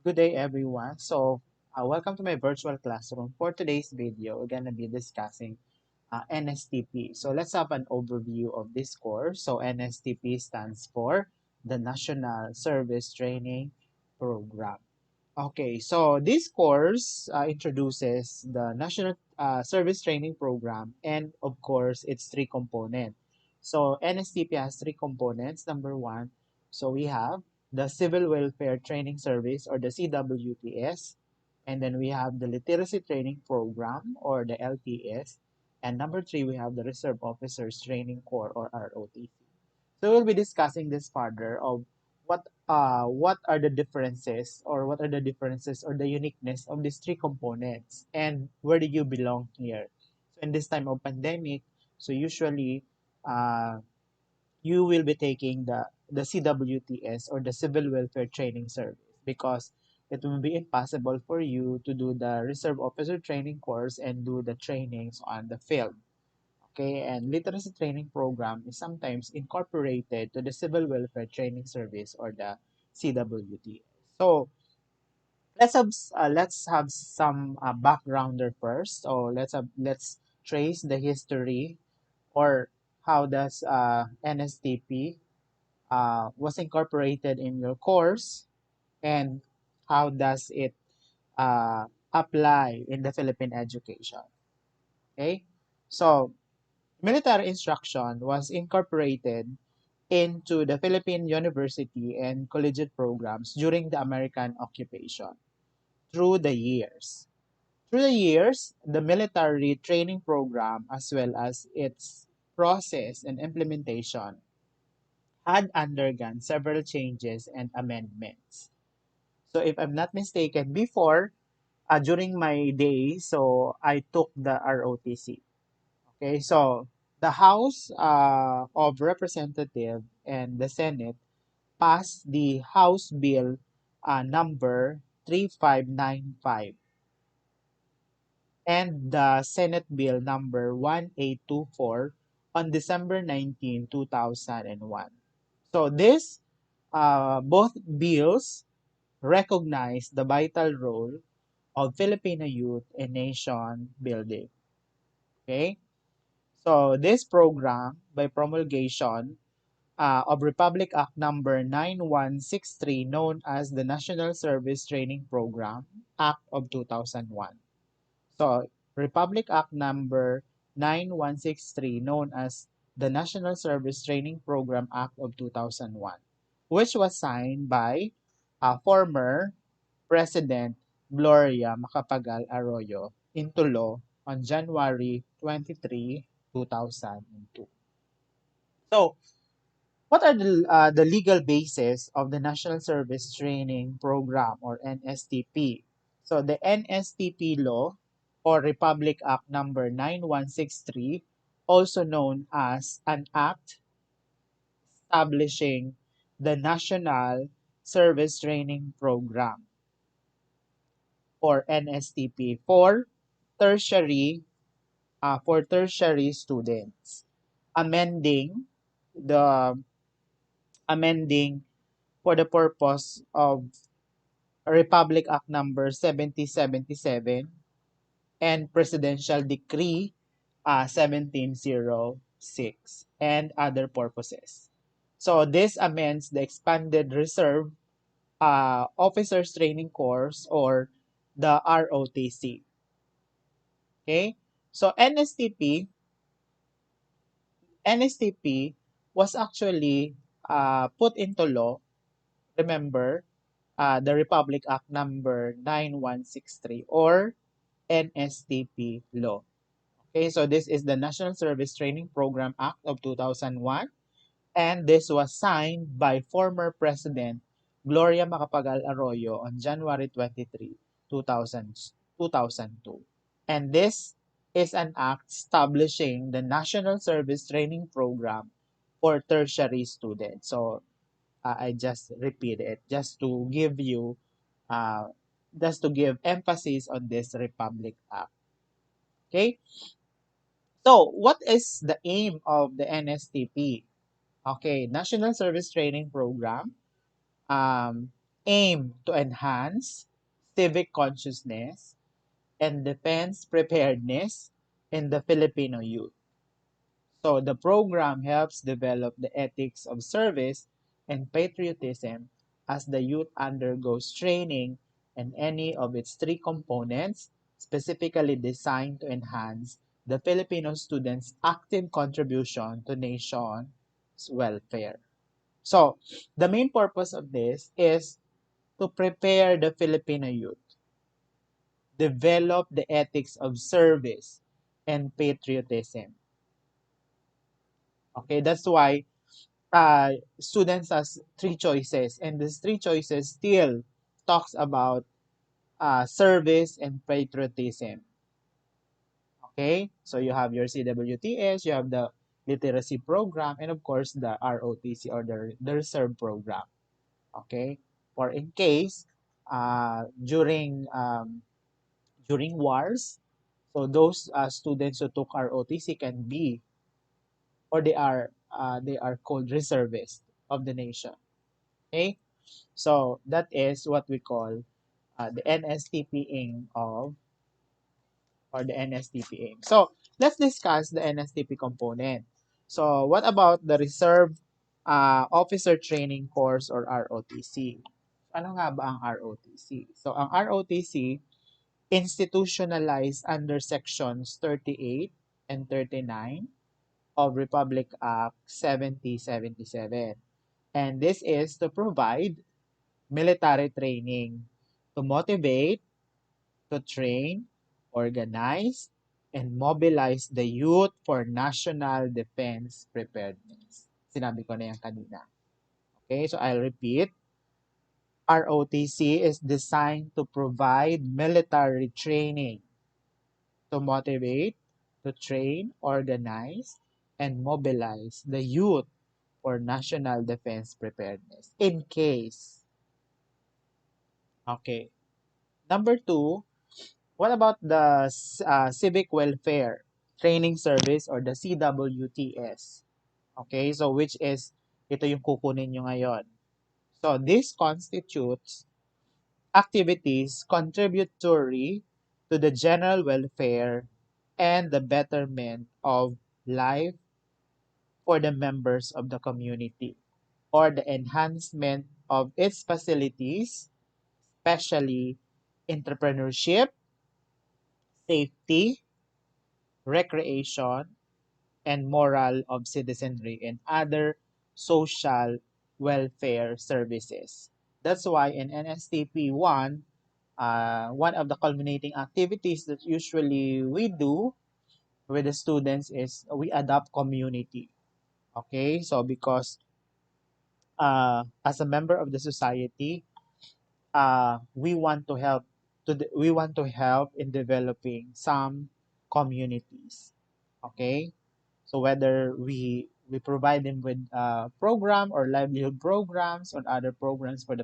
Good day, everyone. Welcome to my virtual classroom. For today's video, we're going to be discussing NSTP. So, let's have an overview of this course. So, NSTP stands for the National Service Training Program. Okay, so this course introduces the National Service Training Program and, of course, its three components. So NSTP has three components. Number one, so we have the Civil Welfare Training Service or the CWTS, and then we have the Literacy Training Program or the LTS, and number three, we have the Reserve Officers Training Corps or ROTC. So we'll be discussing this further of what are the differences or the uniqueness of these three components and where do you belong here. So in this time of pandemic, so usually uh, you will be taking the CWTS or the Civil Welfare Training Service because it will be impossible for you to do the Reserve Officer Training course and do the trainings on the field. Okay, and literacy training program is sometimes incorporated to the Civil Welfare Training Service or the CWTS. So let's have some backgrounder first. So let's trace the history or how does NSTP was incorporated in your course and how does it apply in the Philippine education. Okay, so military instruction was incorporated into the Philippine university and collegiate programs during the American occupation through the years. Through the years, the military training program, as well as its process and implementation, had undergone several changes and amendments. So, if I'm not mistaken, before, during my day, so I took the ROTC. Okay, so the House of Representative and the Senate passed the House Bill number 3595 and the Senate Bill number 1824 on December 19, 2001. So this both bills recognize the vital role of Filipino youth in nation building. Okay? So this program by promulgation of Republic Act number 9163 known as the National Service Training Program Act of 2001. So Republic Act number 9163 known as the National Service Training Program Act of 2001, which was signed by former President Gloria Macapagal Arroyo into law on January 23, 2002. So, what are the legal basis of the National Service Training Program or NSTP? So the NSTP law or Republic Act number 9163, also known as an act establishing the National Service Training Program or NSTP tertiary for tertiary students, amending the amending for the purpose of Republic Act number 7077 and Presidential Decree 1706 and other purposes. So this amends the expanded reserve officers training course or the ROTC. Okay? So NSTP was actually put into law. Remember, the Republic Act number 9163 or NSTP law. Okay, so this is the National Service Training Program Act of 2001 and this was signed by former President Gloria Macapagal Arroyo on January 23, 2002. And this is an act establishing the National Service Training Program for tertiary students. So I just repeat it uh, just to give emphasis on this Republic Act. Okay, so what is the aim of the NSTP? Okay, National Service Training Program. Um, aim to enhance civic consciousness and defense preparedness in the Filipino youth. So the program helps develop the ethics of service and patriotism as the youth undergoes training in any of its three components, specifically designed to enhance the Filipino students' active contribution to nation's welfare. So the main purpose of this is to prepare the Filipino youth, develop the ethics of service and patriotism. Okay, that's why students has three choices, and these three choices still talks about service and patriotism. Okay, so you have your CWTS, you have the literacy program, and of course the ROTC or the reserve program. Okay, or in case during wars, so those students who took ROTC can be, or they are called reservists of the nation. Okay, so that is what we call the NSTP aim of, or the NSTP aim. So let's discuss the NSTP component. So what about the Reserve Officer Training Course or ROTC? Ano nga ba ang ROTC? So ang ROTC, institutionalized under sections 38 and 39 of Republic Act 7077. And this is to provide military training to motivate, to train, organize, and mobilize the youth for national defense preparedness. Sinabi ko na yan kanina. Okay, so I'll repeat. ROTC is designed to provide military training to motivate, to train, organize, and mobilize the youth for national defense preparedness in case. Okay. Number two, what about the Civic Welfare Training Service or the CWTS? Okay, so which is, ito yung kukunin nyo ngayon. So this constitutes activities contributory to the general welfare and the betterment of life for the members of the community, or the enhancement of its facilities, especially entrepreneurship, safety, recreation, and moral of citizenry and other social welfare services. That's why in NSTP 1, one of the culminating activities that usually we do with the students is we adopt community. Okay, so because as a member of the society, we want to help we want to help in developing some communities. Okay, so whether we provide them with program or livelihood programs or other programs for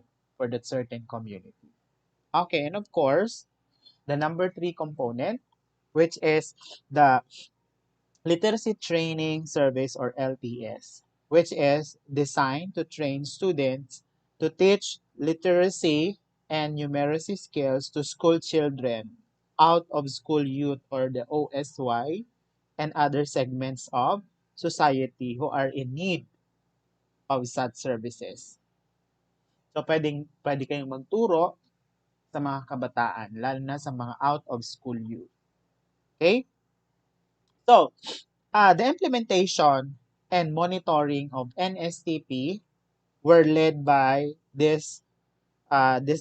that certain community. Okay, and of course the number three component, which is the literacy training service or LTS, which is designed to train students to teach literacy and numeracy skills to school children, out of school youth or the OSY, and other segments of society who are in need of such services. So pwede kayong magturo sa mga kabataan, lalo na sa mga out of school youth. Okay? So, the implementation and monitoring of NSTP were led by these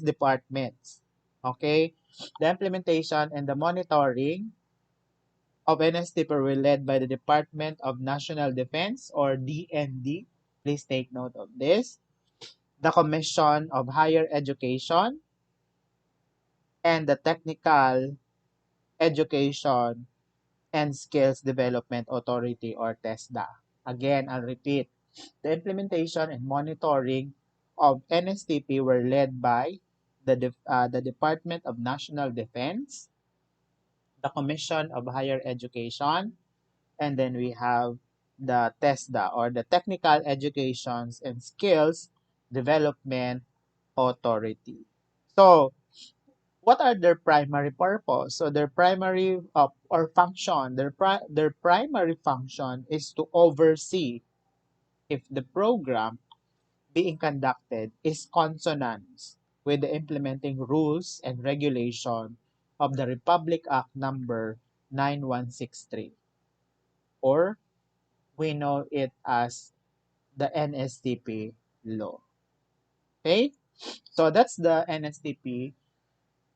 departments. Okay? The implementation and the monitoring of NSTP were led by the Department of National Defense or DND. Please take note of this. The Commission of Higher Education and the Technical Education and Skills Development Authority or TESDA. Again, I'll repeat. The implementation and monitoring of NSTP were led by the Department of National Defense, the Commission of Higher Education, and then we have the TESDA or the Technical Educations and Skills Development authority. So, what are their primary purpose? So, their primary or function, their primary function is to oversee if the program being conducted is consonant with the implementing rules and regulation of the Republic Act number 9163, or we know it as the NSTP law. Okay? So that's the NSTP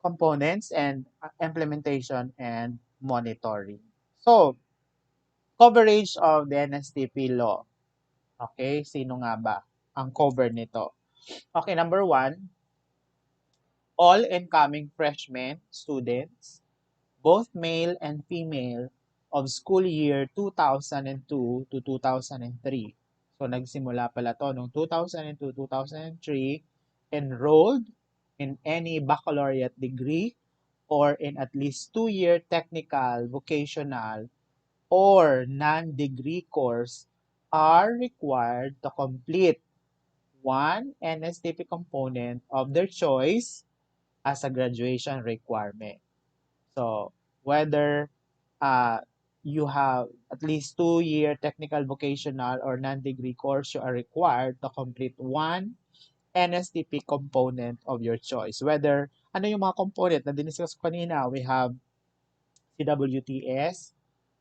components and implementation and monitoring. So, coverage of the NSTP law. Okay, sino nga ba ang cover nito? Okay, number one, all incoming freshmen students, both male and female, of school year 2002 to 2003. So, nagsimula pala to noong 2002, 2003, enrolled in any baccalaureate degree or in at least 2-year technical, vocational, or non-degree course are required to complete one NSTP component of their choice as a graduation requirement. So, whether you have at least 2-year technical, vocational, or non-degree course, you are required to complete one NSTP component of your choice. Whether, ano yung mga component na diniscuss ko kanina, we have CWTS,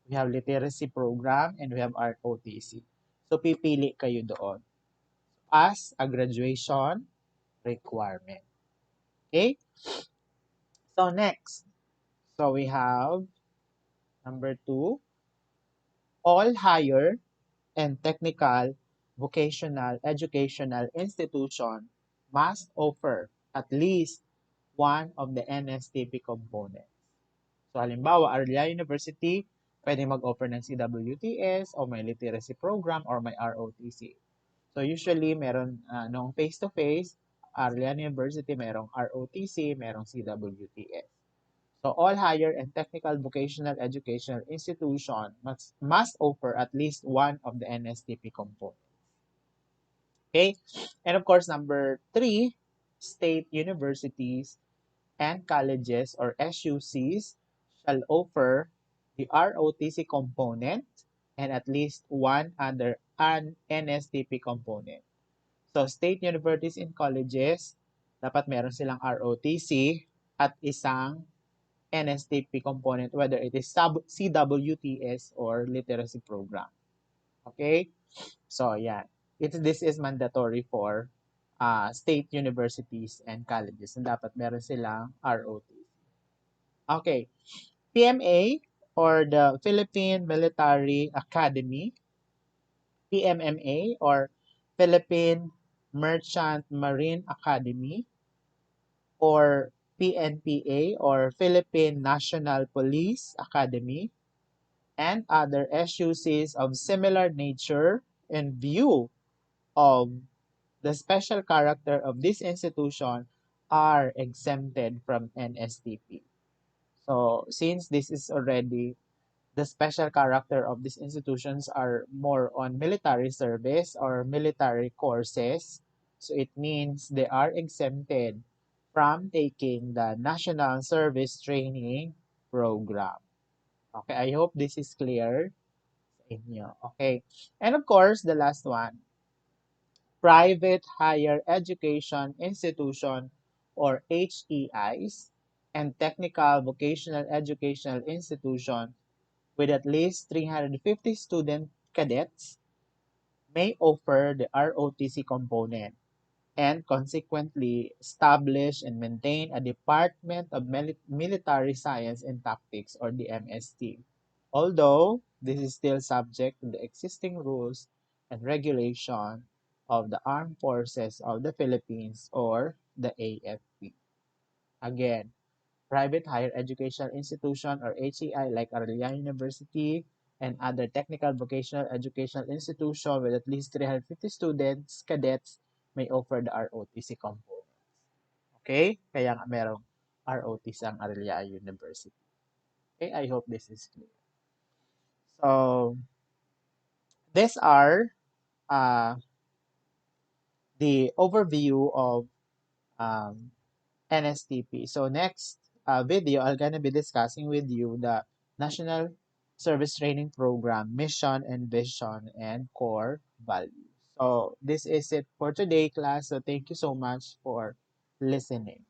we have literacy program, and we have ROTC. So, pipili kayo doon as a graduation requirement. Okay? So, next. So, we have number 2, all higher and technical vocational educational institution must offer at least one of the NSTP components. So, halimbawa, Arlia University, pwede mag-offer ng CWTS o may literacy program or may ROTC. So, usually, meron nung face-to-face, Arlia University, merong ROTC, merong CWTS. So, all higher and technical vocational educational institution must offer at least one of the NSTP components. Okay? And of course, number 3, state universities and colleges or SUCs shall offer the ROTC component and at least one other NSTP component. So, state universities and colleges, dapat meron silang ROTC at isang NSTP component, whether it is CWTS or literacy program. Okay? So, yeah. This is mandatory for state universities and colleges na dapat meron silang ROTC. Okay. PMA or the Philippine Military Academy, PMMA or Philippine Merchant Marine Academy, or PNPA or Philippine National Police Academy, and other SUCs of similar nature in view of the special character of this institution are exempted from NSTP. So, since this is already the special character of these institutions are more on military service or military courses, so it means they are exempted from taking the National Service Training Program. Okay, I hope this is clear sa inyo. Okay, and of course, the last one, private higher education institution or HEIs and technical vocational educational institution with at least 350 student cadets may offer the ROTC component and consequently establish and maintain a Department of Military Science and Tactics or the MST. Although this is still subject to the existing rules and regulation of the Armed Forces of the Philippines or the AFP. Again, private higher educational institution or HEI like Arellano University and other technical vocational educational institution with at least 350 students, cadets, may offer the ROTC components. Okay? Kaya nga merong ROTC ang Arellano University. Okay, I hope this is clear. So, these are the overview of um, NSTP. So next video, I'm gonna be discussing with you the National Service Training Program, mission and vision and core values. So this is it for today, class. So thank you so much for listening.